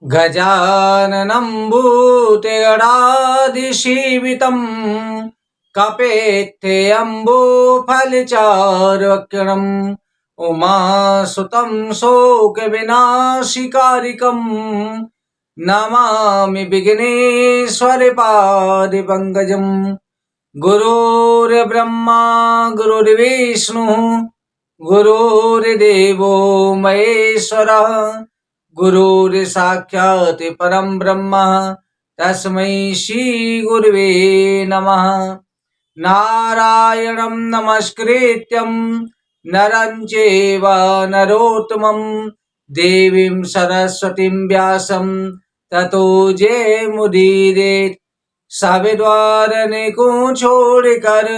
गजाननं भूतगणाधिसेवितं कपेत्थेऽम्बुफलचारुक्षणम् उमासुतं शोकविनाशिकारिकं नमामि विघ्नेश्वरपादपङ्कजं। गुरुर्ब्रह्मा गुरुर्विष्णुः गुरुर्देवो महेश्वरः गुरुर्साक्षात् परं ब्रह्म तस्मै श्री गुरुवे नमः। नारायणं नमस्कृत्यं नरं चैव नरोत्तमं देवीं सरस्वतीं व्यासं ततो जयमुदीरयेत्। सविद्वारने को छोड़कर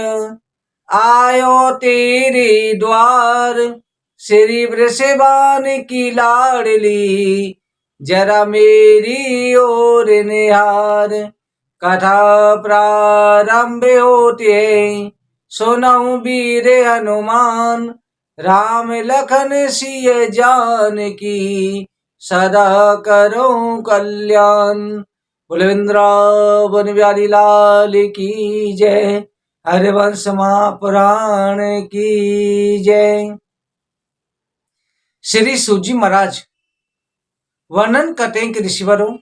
आयो तेरे द्वार, श्री वृषभान की लाडली जरा मेरी ओर निहार। कथा प्रारंभ होती है सुनाऊं वीर हनुमान, राम लखन सिय जानकी सदा करो कल्याण। बुलविंद्रावन बिहारी लाल की जय, हरिवंश महापुराण की जय। श्री सूजी महाराज वर्णन करते हैं कि ऋषिवरों,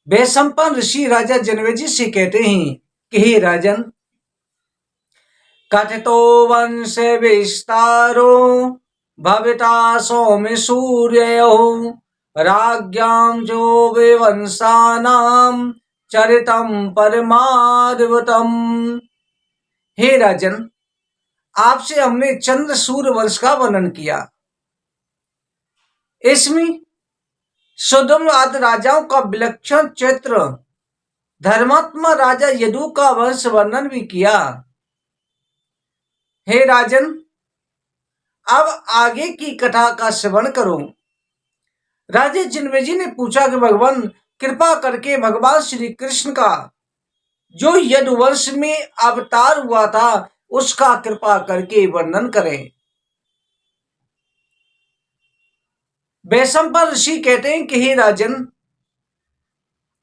वैशंपायन ऋषि राजा जनमेजय से कहते हैं कि हे राजन, कथितो वंश विस्तारो भविता सौम्य सूर्यो राज्ञां जो वंशानां चरितम परमाद्भुतम। हे राजन, आपसे हमने चंद्र सूर्य वंश का वर्णन किया। इसमें सुदम्न आदि राजाओं का विलक्षण चरित्र, धर्मात्मा राजा यदु का वंश वर्णन भी किया। हे राजन, अब आगे की कथा का श्रवण करो। राजा जनमेजय ने पूछा कि भगवान, कृपा करके भगवान श्री कृष्ण का जो यदुवंश में अवतार हुआ था उसका कृपा करके वर्णन करें। वैशंपायन ऋषि कहते हैं कि हे राजन,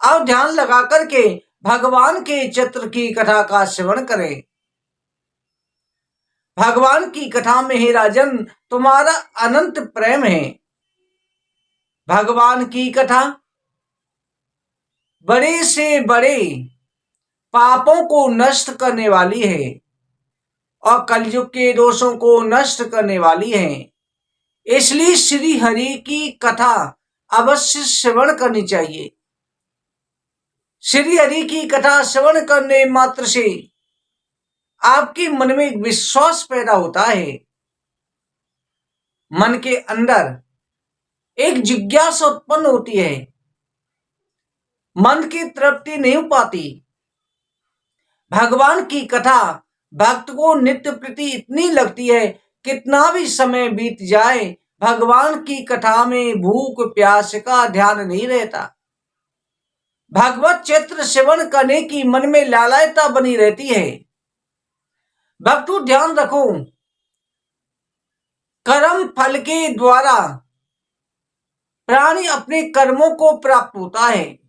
अब ध्यान लगा करके भगवान के चित्र की कथा का श्रवण करें। भगवान की कथा में हे राजन तुम्हारा अनंत प्रेम है। भगवान की कथा बड़े से बड़े पापों को नष्ट करने वाली है और कलयुग के दोषों को नष्ट करने वाली है। इसलिए श्री हरि की कथा अवश्य श्रवण करनी चाहिए। श्री हरि की कथा श्रवण करने मात्र से आपके मन में विश्वास पैदा होता है। मन के अंदर एक जिज्ञासा उत्पन्न होती है। मन की तृप्ति नहीं हो पाती। भगवान की कथा भक्त को नित्य प्रति इतनी लगती है, कितना भी समय बीत जाए भगवान की कथा में भूख प्यास का ध्यान नहीं रहता। भगवत चित्र श्रवण करने की मन में लालयता बनी रहती है। भक्तों ध्यान रखो, कर्म फल के द्वारा प्राणी अपने कर्मों को प्राप्त होता है।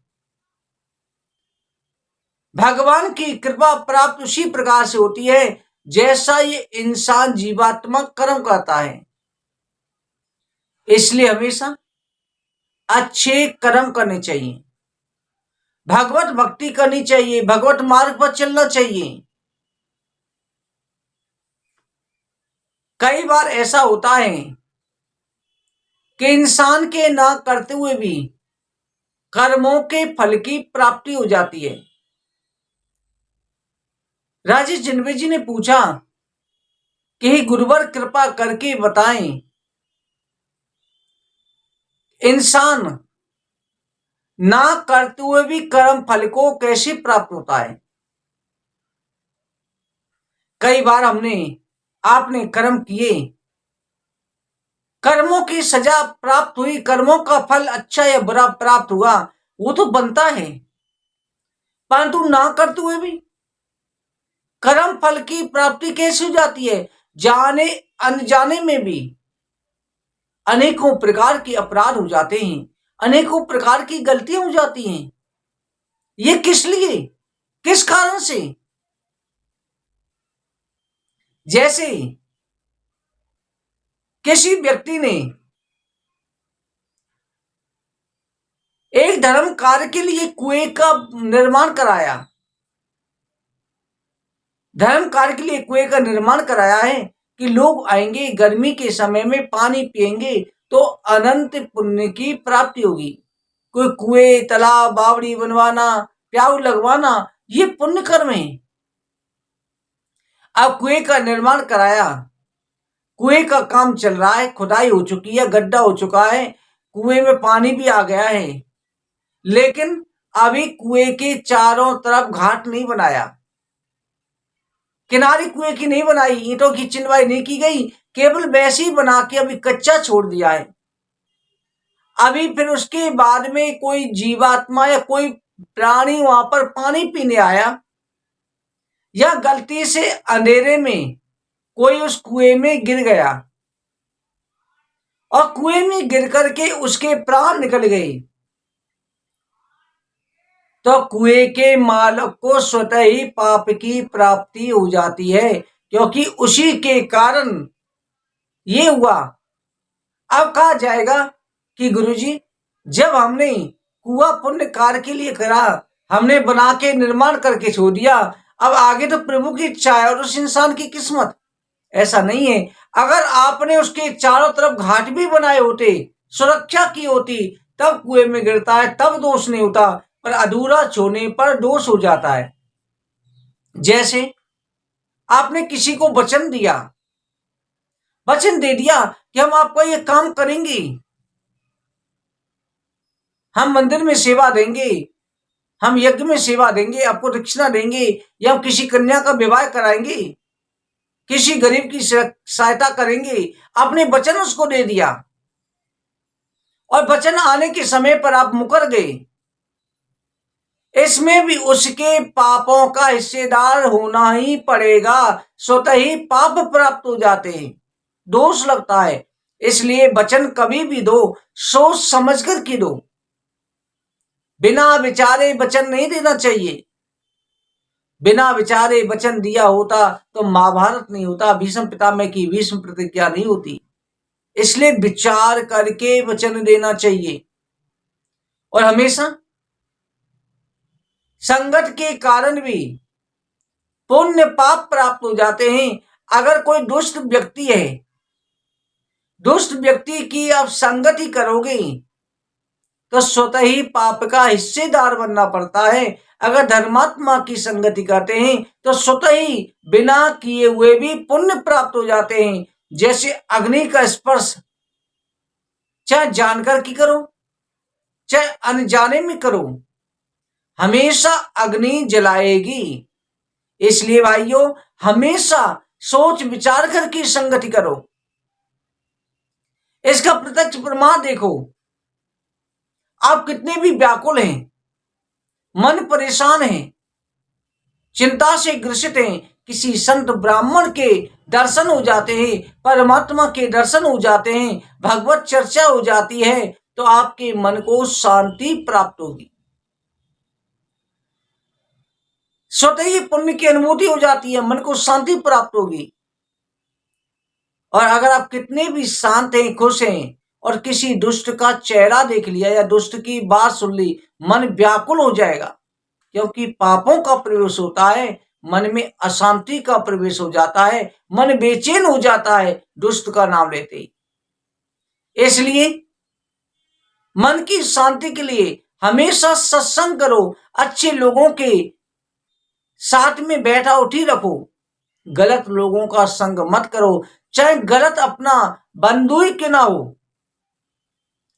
भगवान की कृपा प्राप्त उसी प्रकार से होती है जैसा ये इंसान जीवात्मा कर्म करता है। इसलिए हमेशा अच्छे कर्म करने चाहिए, भगवत भक्ति करनी चाहिए, भगवत मार्ग पर चलना चाहिए। कई बार ऐसा होता है कि इंसान के ना करते हुए भी कर्मों के फल की प्राप्ति हो जाती है। राजा जनमेजय ने पूछा कि गुरुवर कृपा करके बताएं, इंसान ना करते हुए भी कर्म फल को कैसे प्राप्त होता है। कई बार आपने कर्म किए, कर्मों की सजा प्राप्त हुई, कर्मों का फल अच्छा या बुरा प्राप्त हुआ, वो तो बनता है, परंतु ना करते हुए भी कर्म फल की प्राप्ति कैसे हो जाती है। जाने अनजाने में भी अनेकों प्रकार के अपराध हो जाते हैं। अनेकों प्रकार की गलतियां हो जाती हैं। ये किस लिए, किस कारण से? जैसे किसी व्यक्ति ने एक धर्म कार्य के लिए कुएं का निर्माण कराया, धर्म कार्य के लिए कुएं का निर्माण कराया है कि लोग आएंगे, गर्मी के समय में पानी पिएंगे तो अनंत पुण्य की प्राप्ति होगी। कोई कुएं, तालाब, बावड़ी बनवाना, प्याऊ लगवाना, ये पुण्य कर्म है। अब कुएं का निर्माण कराया, कुएं का काम चल रहा है, खुदाई हो चुकी है, गड्ढा हो चुका है, कुएं में पानी भी आ गया है, लेकिन अभी कुएं के चारों तरफ घाट नहीं बनाया, किनारे कुएं की नहीं बनाई, ईंटों की चिनवाई नहीं की गई, केवल वैसे ही बना के अभी कच्चा छोड़ दिया है। अभी फिर उसके बाद में कोई जीवात्मा या कोई प्राणी वहां पर पानी पीने आया, या गलती से अंधेरे में कोई उस कुएं में गिर गया और कुएं में गिर करके उसके प्राण निकल गए, तो कुएं के मालिक को स्वतः ही पाप की प्राप्ति हो जाती है, क्योंकि उसी के कारण ये हुआ। अब कहा जाएगा कि गुरुजी, जब हमने कुआं पुण्य कार्य के लिए करा, हमने बना के निर्माण करके छोड़ दिया, अब आगे तो प्रभु की इच्छा है और उस इंसान की किस्मत। ऐसा नहीं है। अगर आपने उसके चारों तरफ घाट भी बनाए होते, सुरक्षा की होती, तब कुएं में गिरता है, तब दोष नहीं होता, पर अधूरा छोड़ने पर दोष हो जाता है। जैसे आपने किसी को वचन दिया, वचन दे दिया कि हम आपका ये काम करेंगे, हम मंदिर में सेवा देंगे, हम यज्ञ में सेवा देंगे, आपको दक्षिणा देंगे, या हम किसी कन्या का विवाह कराएंगे, किसी गरीब की सहायता करेंगे। आपने वचन उसको दे दिया और वचन आने के समय पर आप मुकर गए, इसमें भी उसके पापों का हिस्सेदार होना ही पड़ेगा, स्वतः ही पाप प्राप्त हो जाते हैं, दोष लगता है। इसलिए वचन कभी भी दो, सोच समझ कर के दो, बिना विचारे वचन नहीं देना चाहिए। बिना विचारे वचन दिया होता तो महाभारत नहीं होता, भीष्म पितामह की भीष्म प्रतिज्ञा नहीं होती। इसलिए विचार करके वचन देना चाहिए। और हमेशा संगत के कारण भी पुण्य पाप प्राप्त हो जाते हैं। अगर कोई दुष्ट व्यक्ति है, दुष्ट व्यक्ति की आप संगति करोगे तो स्वतः ही पाप का हिस्सेदार बनना पड़ता है। अगर धर्मात्मा की संगति करते हैं तो स्वतः ही बिना किए हुए भी पुण्य प्राप्त हो जाते हैं। जैसे अग्नि का स्पर्श चाहे जानकर की करो चाहे अनजाने में करो, हमेशा अग्नि जलाएगी। इसलिए भाइयों, हमेशा सोच विचार करके संगति करो। इसका प्रत्यक्ष प्रमाण देखो। आप कितने भी व्याकुल हैं, मन परेशान है, चिंता से ग्रसित हैं, किसी संत ब्राह्मण के दर्शन हो जाते हैं, परमात्मा के दर्शन हो जाते हैं, भगवत चर्चा हो जाती है, तो आपके मन को शांति प्राप्त होगी, स्वतः ही पुण्य की अनुभूति हो जाती है, मन को शांति प्राप्त होगी। और अगर आप कितने भी शांत हैं, खुश हैं, और किसी दुष्ट का चेहरा देख लिया या दुष्ट की बात सुन ली, मन व्याकुल हो जाएगा, क्योंकि पापों का प्रवेश होता है, मन में अशांति का प्रवेश हो जाता है, मन बेचैन हो जाता है दुष्ट का नाम लेते ही। इसलिए मन की शांति के लिए हमेशा सत्संग करो, अच्छे लोगों के साथ में बैठा उठी रखो, गलत लोगों का संग मत करो, चाहे गलत अपना बंधु ही क्यों ना हो।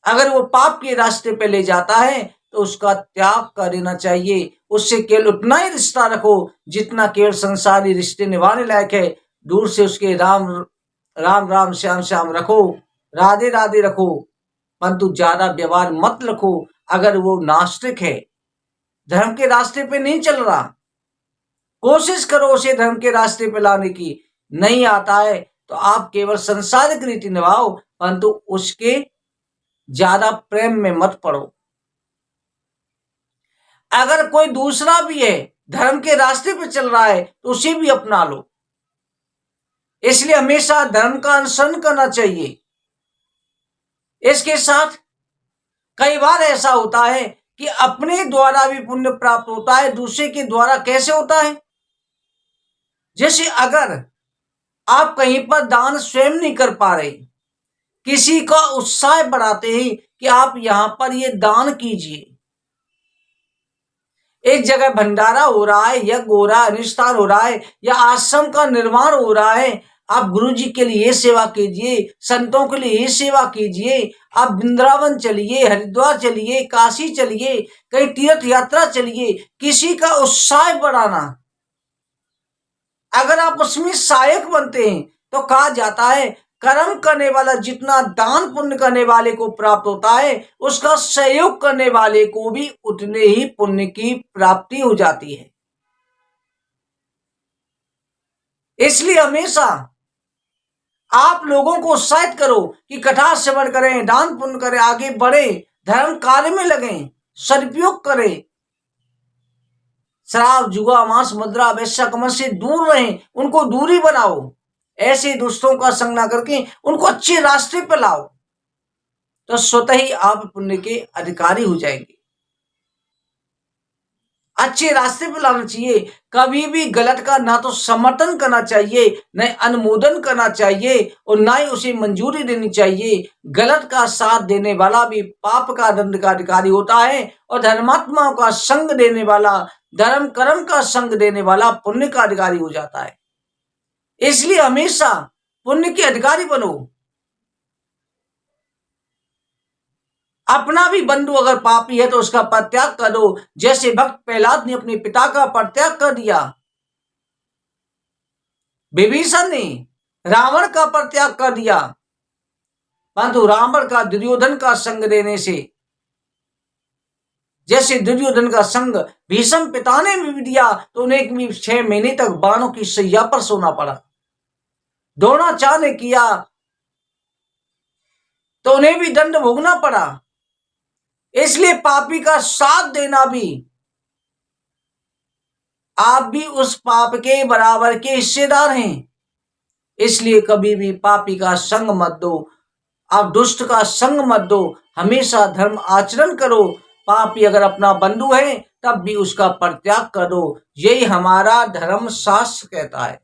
अगर वो पाप के रास्ते पे ले जाता है तो उसका त्याग कर देना चाहिए, उससे केवल उतना ही रिश्ता रखो जितना केवल संसारी रिश्ते निभाने लायक है। दूर से उसके राम राम राम श्याम श्याम रखो, राधे राधे रखो, परंतु ज्यादा व्यवहार मत रखो। अगर वो नास्तिक है, धर्म के रास्ते पे नहीं चल रहा, कोशिश करो उसे धर्म के रास्ते पे लाने की। नहीं आता है तो आप केवल संसारिक रीति निभाओ, परंतु उसके ज्यादा प्रेम में मत पड़ो। अगर कोई दूसरा भी है धर्म के रास्ते पर चल रहा है तो उसे भी अपना लो। इसलिए हमेशा धर्म का अनुसरण करना चाहिए। इसके साथ कई बार ऐसा होता है कि अपने द्वारा भी पुण्य प्राप्त होता है, दूसरे के द्वारा कैसे होता है? जैसे अगर आप कहीं पर दान स्वयं नहीं कर पा रहे, किसी का उत्साह बढ़ाते हैं कि आप यहां पर ये दान कीजिए, एक जगह भंडारा हो रहा है, यज्ञ हो रहा है, अनुष्ठान हो रहा है, या आश्रम का निर्माण हो रहा है, आप गुरु जी के लिए ये सेवा कीजिए, संतों के लिए ये सेवा कीजिए, आप वृंदावन चलिए, हरिद्वार चलिए, काशी चलिए, कहीं तीर्थ यात्रा चलिए, किसी का उत्साह बढ़ाना। अगर आप उसमें सहायक बनते हैं तो कहा जाता है कर्म करने वाला जितना दान पुण्य करने वाले को प्राप्त होता है, उसका सहयोग करने वाले को भी उतने ही पुण्य की प्राप्ति हो जाती है। इसलिए हमेशा आप लोगों को उत्साहित करो कि कथा श्रवण करें, दान पुण्य करें, आगे बढ़े, धर्म कार्य में लगें, सदुपयोग करें, शराब जुआ मांस मुद्रा वैश्य कमर से दूर रहें, उनको दूरी बनाओ, ऐसे दुष्टों का संग ना करके उनको अच्छे रास्ते पर लाओ, तो स्वतः ही आप पुण्य के अधिकारी हो जाएंगे। अच्छे रास्ते पर लाना चाहिए। कभी भी गलत का ना तो समर्थन करना चाहिए, न अनुमोदन करना चाहिए, और ना ही उसे मंजूरी देनी चाहिए। गलत का साथ देने वाला भी पाप का दंड का अधिकारी होता है, और धर्मात्माओं का संग देने वाला, धर्म कर्म का संग देने वाला पुण्य का अधिकारी हो जाता है। इसलिए हमेशा पुण्य के अधिकारी बनो। अपना भी बंधु अगर पापी है तो उसका परित्याग कर दो, जैसे भक्त प्रहलाद ने अपने पिता का परित्याग कर दिया, विभीषण ने रावण का परित्याग कर दिया, परंतु रावण का दुर्योधन का संग देने से, जैसे दुर्योधन का संग भीष्म पिता ने भी दिया तो उन्हें भी 6 महीने तक बाणों की सैया पर सोना पड़ा। द्रोणाचार्य ने किया तो उन्हें भी दंड भोगना पड़ा। इसलिए पापी का साथ देना भी, आप भी उस पाप के बराबर के हिस्सेदार हैं। इसलिए कभी भी पापी का संग मत दो, आप दुष्ट का संग मत दो, हमेशा धर्म आचरण करो। पापी अगर अपना बंधु है तब भी उसका परित्याग कर दो, यही हमारा धर्म शास्त्र कहता है,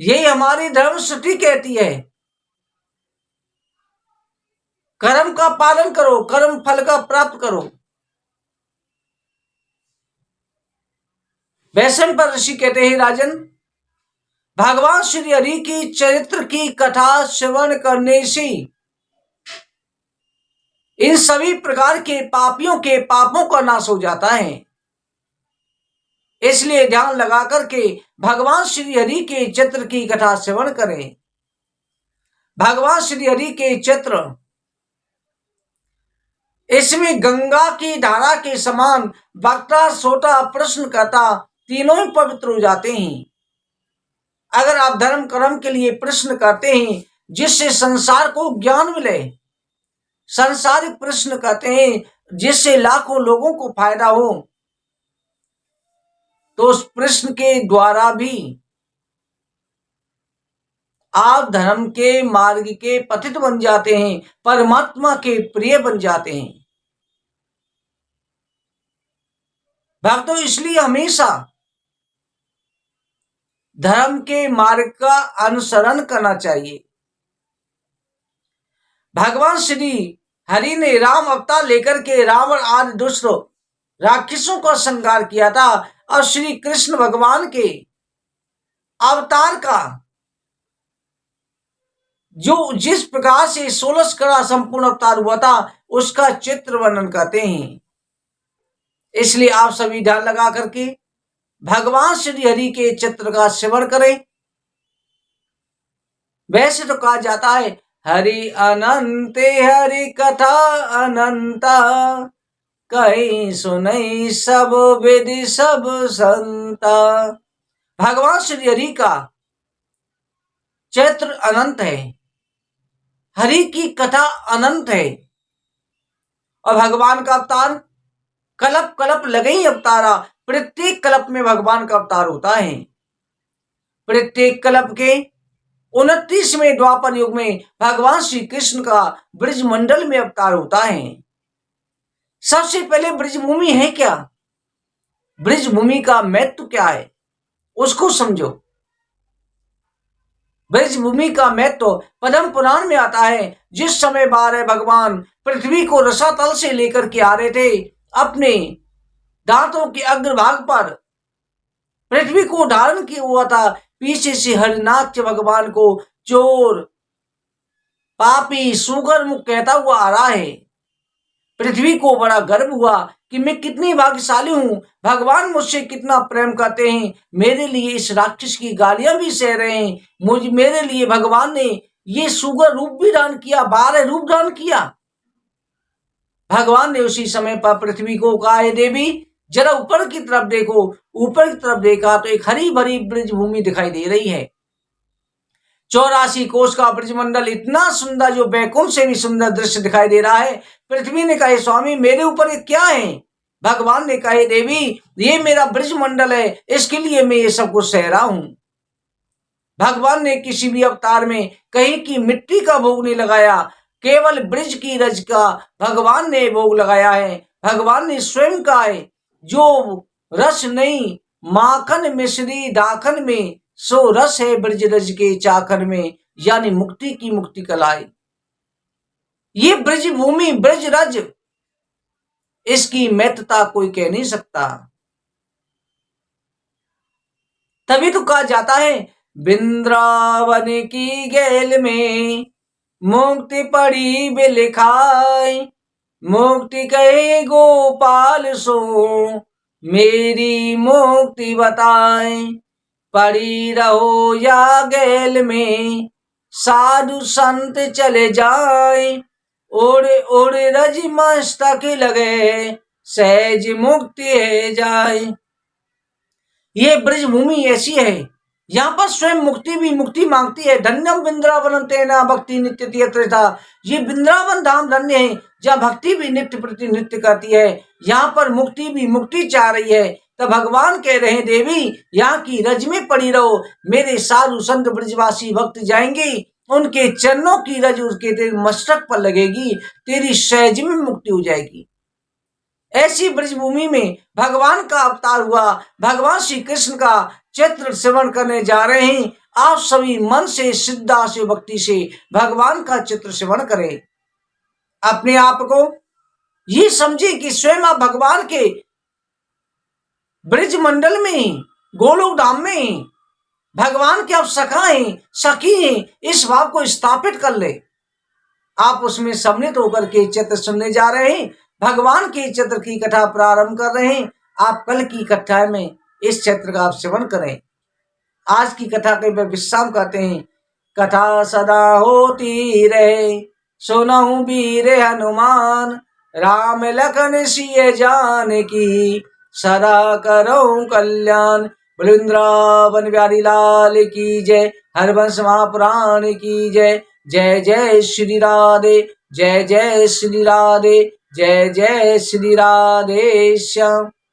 यही हमारी धर्म श्रुति कहती है। कर्म का पालन करो, कर्म फल का प्राप्त करो। वैष्णव पर ऋषि कहते हैं, राजन, भगवान श्री हरि की चरित्र की कथा श्रवण करने से इन सभी प्रकार के पापियों के पापों का नाश हो जाता है। इसलिए ध्यान लगा करके भगवान श्री हरि के चित्र की कथा श्रवण करें। भगवान श्री हरि के चित्र, इसमें गंगा की धारा के समान वक्ता श्रोता प्रश्न करता तीनों ही पवित्र हो जाते हैं। अगर आप धर्म कर्म के लिए प्रश्न करते हैं जिससे संसार को ज्ञान मिले, संसारिक प्रश्न करते हैं जिससे लाखों लोगों को फायदा हो, तो उस प्रश्न के द्वारा भी आप धर्म के मार्ग के पथित बन जाते हैं, परमात्मा के प्रिय बन जाते हैं। भक्तों, इसलिए हमेशा धर्म के मार्ग का अनुसरण करना चाहिए। भगवान श्री हरि ने राम अवतार लेकर के रावण आदि दुष्ट राक्षसों का संहार किया था, और श्री कृष्ण भगवान के अवतार का जो जिस प्रकार से 16 का संपूर्ण अवतार हुआ था उसका चित्र वर्णन करते हैं। इसलिए आप सभी ध्यान लगा करके भगवान श्री हरि के चित्र का श्रवण करें। वैसे तो कहा जाता है, हरि अनंते हरि कथा अनंता, कहीं सुनई सब वेद सब संता। भगवान श्री हरि का चित्र अनंत है, हरि की कथा अनंत है और भगवान का अवतार कल्प कल्प लगे ही अवतारा, प्रत्येक कल्प में भगवान का अवतार होता है। प्रत्येक कल्प के 29वें द्वापर युग में भगवान श्री कृष्ण का ब्रजमंडल में अवतार होता है। सबसे पहले ब्रजभूमि है क्या, ब्रजभूमि का महत्व क्या है, उसको समझो। ब्रजभूमि का महत्व पद्म पुराण में आता है। जिस समय 12 भगवान पृथ्वी को रसातल से लेकर के आ रहे थे, अपने दांतों के अग्रभाग पर पृथ्वी को धारण किया हुआ था। पीछे से हरिनाक्ष भगवान को चोर पापी सुगर मुख कहता हुआ आ रहा है। पृथ्वी को बड़ा गर्व हुआ कि मैं कितनी भाग्यशाली हूं, भगवान मुझसे कितना प्रेम करते हैं, मेरे लिए इस राक्षस की गालियां भी सह रहे हैं। मेरे लिए भगवान ने ये सुगर रूप भी धारण किया, 12 रूप धारण किया। भगवान ने उसी समय पर पृथ्वी को कहा, हे देवी जरा ऊपर की तरफ देखो। ऊपर की तरफ देखा तो एक हरी भरी ब्रजभूमि दिखाई दे रही है। 84 कोष का ब्रजमंडल इतना सुंदर, जो बैकुंठ से भी सुंदर दृश्य दिखाई दे रहा है। पृथ्वी ने कहा, स्वामी मेरे ऊपर ये क्या है। भगवान ने कहा, देवी ये मेरा ब्रजमंडल है, इसके लिए मैं ये सब कुछ सह रहा हूं। भगवान ने किसी भी अवतार में कहीं की मिट्टी का भोग नहीं लगाया, केवल ब्रज की रज का भगवान ने भोग लगाया है। भगवान ने स्वयं कहा है, जो रस नहीं माखन मिश्री दाखन में, सो रस है ब्रज रज के चाखन में, यानी मुक्ति की मुक्ति कलाई। ये ब्रज भूमि ब्रज रज, इसकी महत्ता कोई कह नहीं सकता। तभी तो कहा जाता है, वृंदावन की गैल में मुक्ति पड़ी बिल खाई, मुक्ति कहे गोपाल सो मेरी मुक्ति बताए। पड़ी रहो या गैल में साधु संत चले जाए, ओढ़े ओढ़े रज मस्तक लगे सहज मुक्ति है जाए। ये ब्रजभूमि ऐसी है, यहाँ पर स्वयं मुक्ति भी मुक्ति मांगती है। धन्यम वृंदावन तेना भक्ति नित्य तीर्थ था। ये वृंदावन धाम धन्य है, जहाँ भक्ति भी नित्य प्रति नित्य करती है। यहाँ पर मुक्ति भी मुक्ति चाह रही है। तब भगवान कह रहे हैं, देवी यहाँ की रज में पड़ी रहो, मेरे साधु संत ब्रजवासी भक्त जाएंगे, उनके चरणों की रज उसके तेरे मस्तक पर लगेगी, तेरी सहज में मुक्ति हो जाएगी। ऐसी ब्रजभूमि में भगवान का अवतार हुआ। भगवान श्री कृष्ण का चित्र श्रवण करने जा रहे हैं। आप सभी मन से श्रद्धा से भक्ति से भगवान का चित्र श्रवण करें। अपने आप को ये समझे कि स्वयं आप भगवान के ब्रज मंडल में, गोलोक धाम में भगवान के आप सखा हैं, सखी हैं, इस भाव को स्थापित कर ले। आप उसमें सम्मिलित होकर के चित्र सुनने जा रहे हैं। भगवान के चित्र की कथा प्रारंभ कर रहे हैं। आप कल की कथा में इस चित्र का आप श्रवण करें। आज की कथा के विश्राम करते हैं। कथा सदा होती रहे, सुनहु वीर हनुमान, राम लखन सिय जानकी, सदा करो कल्याण। वृंदावन बिहारी लाल की जय, हरवंश महापुराण की जय। जय जय श्री राधे, जय जय श्री राधे, जय जय श्री राधे श्याम।